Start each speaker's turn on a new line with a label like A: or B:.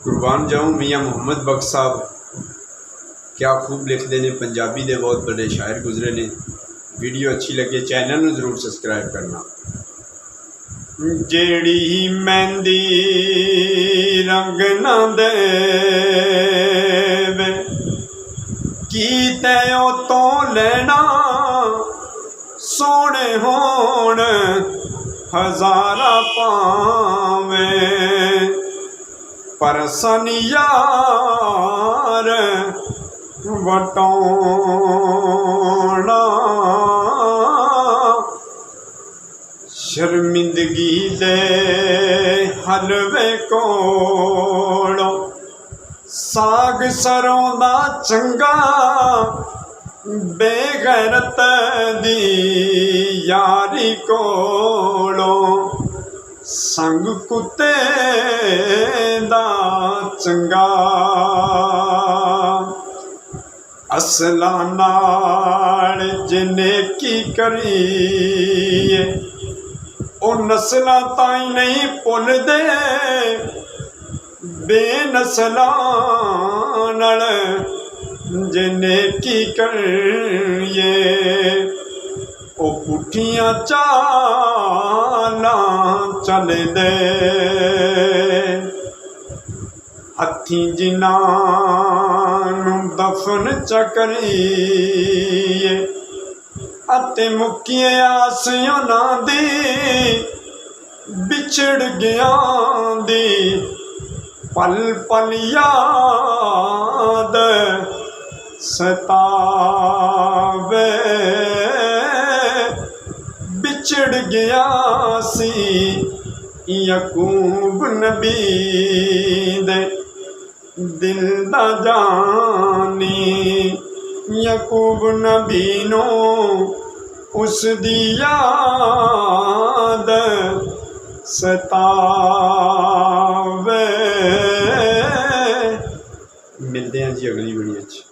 A: कुर्बान जाऊँ मियाँ मुहम्मद बख्श साहब क्या खूब लिखते हैं। पंजाबी के बहुत बड़े शायर गुजरे ने। वीडियो अच्छी लगे चैनल में जरूर सबसक्राइब करना। जेड़ी मेहंदी रंग ना देवे की तैओ तो लेना सोने होण हजारा पावे पर सनियार वटौना शर्मिंदगी दे हलवे कोलों साग सरों दा चंगा बेगैरत दी यारी कोलों संग कुत्ते दा चंगा असला नाल जिन्ने की करीए ओ नस्लां ताईं नहीं भुलदे बेनस्लां नाल जिन्ने की करिए ओ पुठियां चालां चलदे हथी जिन्हां नूं दफन चकरीए अते मुक्किए आस उन्हां दी बिछड़ गया दी पल पल याद सतावे बिछड़ गया सी यकूब नबी दे दिल दा जानी यकूब नबी नो उस दी याद सतावे। मिलते हैं जी अगली वीडियो।